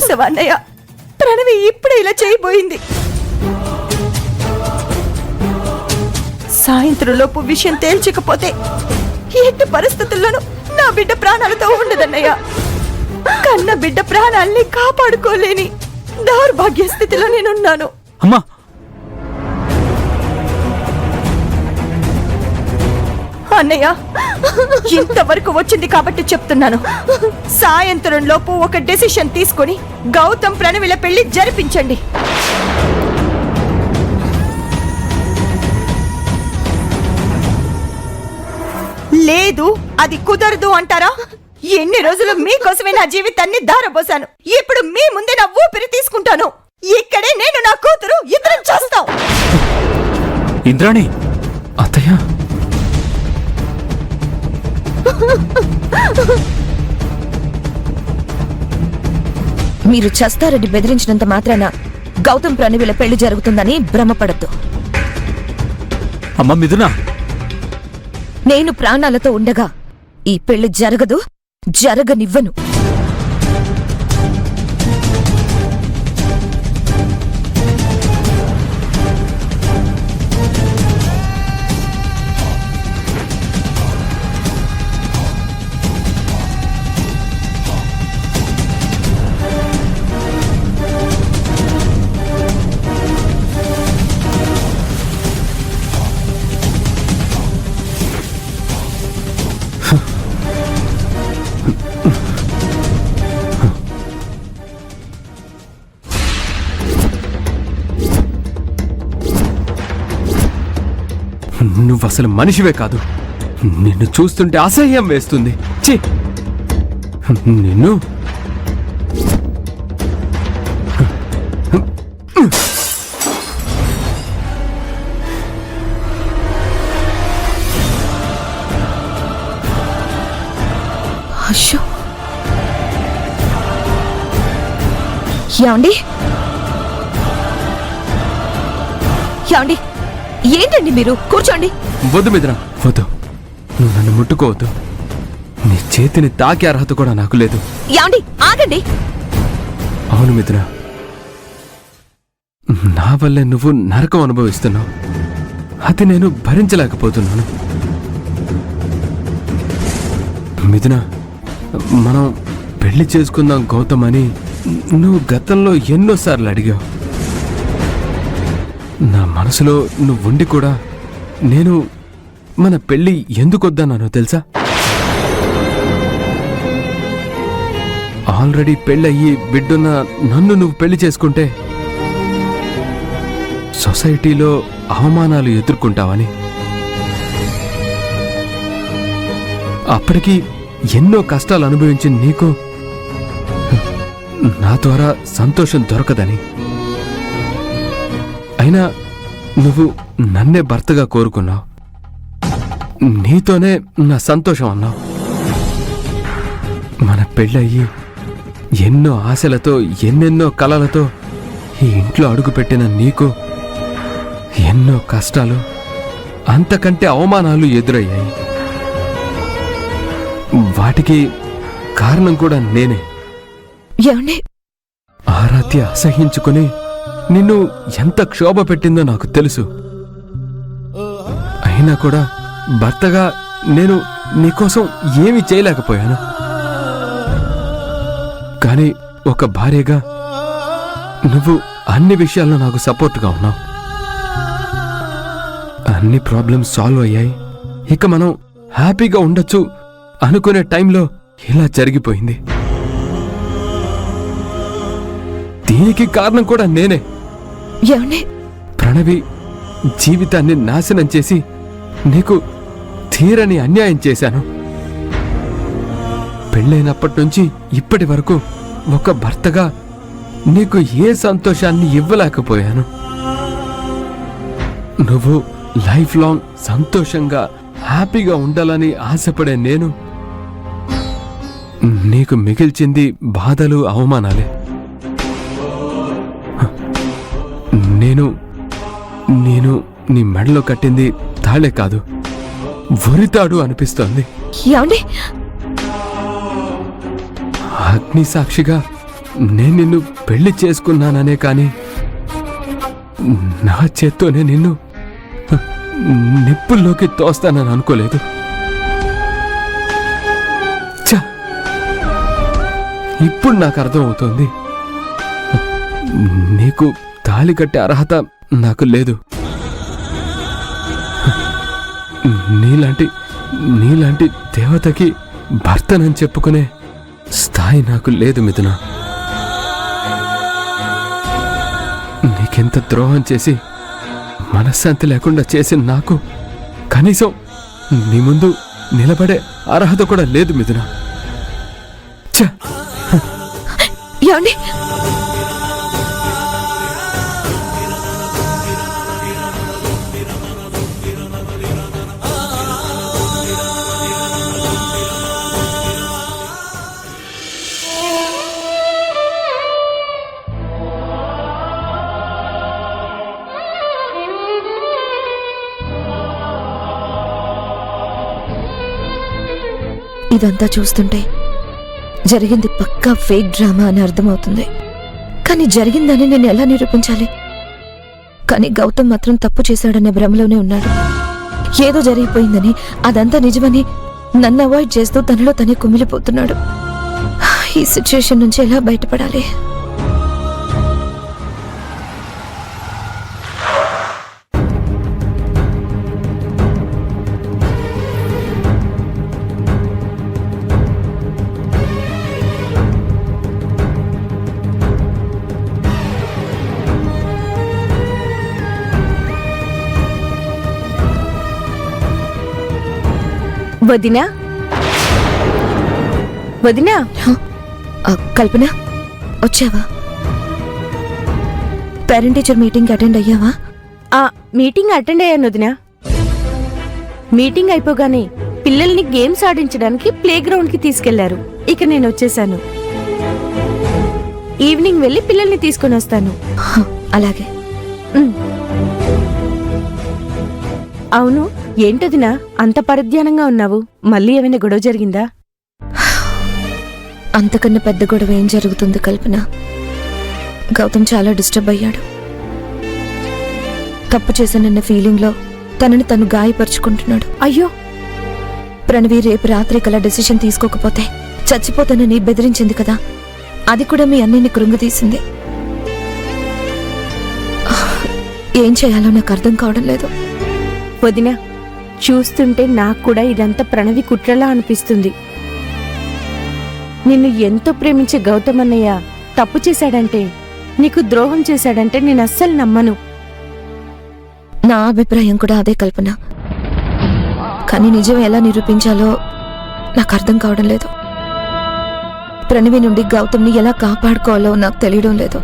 చూసావా అన్నయ్య, ప్రణవి ఇప్పుడే ఇలా చేయబోయింది. సాయంత్రంలోపు విషయం తేల్చకపోతే ఎట్టి పరిస్థితుల్లోనూ నా బిడ్డ ప్రాణాలతో ఉండదన్నయ్య. కన్న బిడ్డ ప్రాణాల్ని కాపాడుకోలేని దౌర్భాగ్య స్థితిలో నేనున్నాను. అమ్మా, అన్నయ్య, ఇంతవరకు వచ్చింది కాబట్టి చెప్తున్నాను. సాయంత్రం లోపు ఒక డెసిషన్ తీసుకొని గౌతమ్ ప్రణవిల పెళ్లి జరిపించండి. లేదు, అది కుదరదు అంటారా? ఎన్ని రోజులు మీకోసమే నా జీవితాన్ని దారబోసాను. ఇప్పుడు మీ ముందే నా ఊపిరి తీసుకుంటాను. ఇక్కడే నేను, నా కూతురు ఇద్దరం చేస్తాం. ఇంద్రాణి, అత్తయ్య, మీరు చస్తారని బెదిరించినంత మాత్రాన గౌతమ్ ప్రణవిల పెళ్లి జరుగుతుందని భ్రమపడద్దు. అమ్మ మిథున, నేను ప్రాణాలతో ఉండగా ఈ పెళ్లి జరగదు, జరగనివ్వను. నువ్వు అసలు మనిషివే కాదు. నిన్ను చూస్తుంటే అసహ్యం వేస్తుంది. ఛీ, నిన్ను అయ్యో, యాండి యాండి, ఏంటండి మీరు? కూర్చోండి. వద్దు మిత్ర, వద్దు. నువ్వు నన్ను ముట్టుకోవద్దు. నీ చేతిని తాకే అర్హత కూడా నాకు లేదు. యాండి, ఆగండి. అవును మిత్ర, నా వల్లే నువ్వు నరకం అనుభవిస్తున్నావు. అది నేను భరించలేకపోతున్నాను. మిథున, మనం పెళ్లి చేసుకుందాం గౌతమ్ అని నువ్వు గతంలో ఎన్నోసార్లు అడిగావు. నా మనసులో నువ్వుండి కూడా నేను మన పెళ్లి ఎందుకొద్దన్నానో తెలుసా? ఆల్రెడీ పెళ్ళయ్యి బిడ్డున్న నన్ను నువ్వు పెళ్లి చేసుకుంటే సొసైటీలో అవమానాలు ఎదుర్కొంటావని. అప్పటికి ఎన్నో కష్టాలు అనుభవించి నీకు నా ద్వారా సంతోషం దొరకదని. అయినా నువ్వు నన్నే భర్తగా కోరుకున్నావు. నీతోనే నా సంతోషం అన్నావు. మన పెళ్ళయ్యి ఎన్నో ఆశలతో, ఎన్నెన్నో కలలతో ఈ ఇంట్లో అడుగుపెట్టిన నీకు ఎన్నో కష్టాలు, అంతకంటే అవమానాలు ఎదురయ్యాయి. వాటికి కారణం కూడా నేనే. ఏమండి? ఆరాధ్య అసహించుకుని నిన్ను ఎంత క్షోభ పెట్టిందో నాకు తెలుసు. అయినా కూడా భర్తగా నేను నీకోసం ఏమీ చేయలేకపోయాను. కానీ ఒక భార్యగా నువ్వు అన్ని విషయాల్లో నాకు సపోర్ట్గా ఉన్నావు. అన్ని ప్రాబ్లమ్స్ సాల్వ్ అయ్యాయి. ఇక మనం హ్యాపీగా ఉండొచ్చు అనుకునే టైంలో ఇలా జరిగిపోయింది. దీనికి కారణం కూడా నేనే. ఏమండి? ప్రణవి జీవితాన్ని నాశనం చేసి నీకు తీరని అన్యాయం చేశాను. పెళ్ళైనప్పటి నుంచి ఇప్పటి వరకు ఒక భర్తగా నీకు ఏ సంతోషాన్ని ఇవ్వలేకపోయాను. నువ్వు లైఫ్ లాంగ్ సంతోషంగా హ్యాపీగా ఉండాలని ఆశపడే నేను నీకు మిగిల్చింది బాధలు, అవమానాలే. నేను నీ మెడలో కట్టింది తాళే కాదు, ఉరితాడు అనిపిస్తోంది. ఏమండి? అగ్ని సాక్షిగా నేను నిన్ను పెళ్లి చేసుకున్నాననే కాని నా చేత్తోనే నిన్ను నిప్పుల్లోకి తోస్తానని అనుకోలేదు. ఛ! ఇప్పుడు నాకు అర్థమవుతోంది, నీకు తాళి కట్టే అర్హత నాకు లేదు. నీలాంటి దేవతకి భర్తనని చెప్పుకునే స్థాయి నాకు లేదు మిథున. నీకెంత ద్రోహం చేసి మనశ్శాంతి లేకుండా చేసిన నాకు కనీసం నీ ముందు నిలబడే అర్హత కూడా లేదు మిథున. ఛ! ఏమండి? ఇదంతా చూస్తుంటే జరిగింది పక్కా ఫేక్ డ్రామా అని అర్థమవుతుంది. కానీ జరిగిందని నేను ఎలా నిరూపించాలి? కానీ గౌతమ్ మాత్రం తప్పు చేశాడనే భ్రమలోనే ఉన్నాడు. ఏదో జరిగిపోయిందని, అదంతా నిజమని నన్ను అవాయిడ్ చేస్తూ తనలో తనే కుమిలిపోతున్నాడు. ఈ సిచ్యుయేషన్ నుంచి ఎలా బయటపడాలి? వదినా, వదినా. కల్పన, వచ్చావా? పేరెంట్ టీచర్ మీటింగ్ అటెండ్ అయ్యావా? మీటింగ్ అటెండ్ అయ్యాను వదినా. మీటింగ్ అయిపోగానే పిల్లల్ని గేమ్స్ ఆడించడానికి ప్లే గ్రౌండ్ కి తీసుకెళ్లారు. ఇక నేను వచ్చేసాను. ఈవినింగ్ వెళ్ళి పిల్లల్ని తీసుకొని వస్తాను. అలాగే. అవును, ఏంటదినా అంత పరధ్యానంగా ఉన్నావు? మళ్ళీ ఏమైనా గొడవ జరిగిందా? అంతకన్నా పెద్ద గొడవ ఏం జరుగుతుంది కల్పన? గౌతమ్ చాలా డిస్టర్బ్ అయ్యాడు. తప్పు చేశానన్న ఫీలింగ్లో తనని తను గాయపరుచుకుంటున్నాడు. అయ్యో! ప్రణవి రేపు రాత్రి కల్లా డెసిషన్ తీసుకోకపోతే చచ్చిపోతానని బెదిరించింది కదా, అది కూడా మీ అన్నయ్యని కృంగతీసింది. ఏం చేయాలో నాకు అర్థం కావడం లేదు. వదినా, చూస్తుంటే నాకు కూడా ఇదంతా ప్రణవి కుట్రలా అనిపిస్తుంది. నిన్ను ఎంతో ప్రేమించే గౌతమ్ అన్నయ్య తప్పు చేశాడంటే, నీకు ద్రోహం చేశాడంటే నేను అస్సలు నమ్మను. నా అభిప్రాయం కూడా అదే కల్పన. కానీ నిజం ఎలా నిరూపించాలో నాకు అర్థం కావడం లేదు. ప్రణవి నుండి గౌతమ్ని ఎలా కాపాడుకోవాలో నాకు తెలియడం లేదు.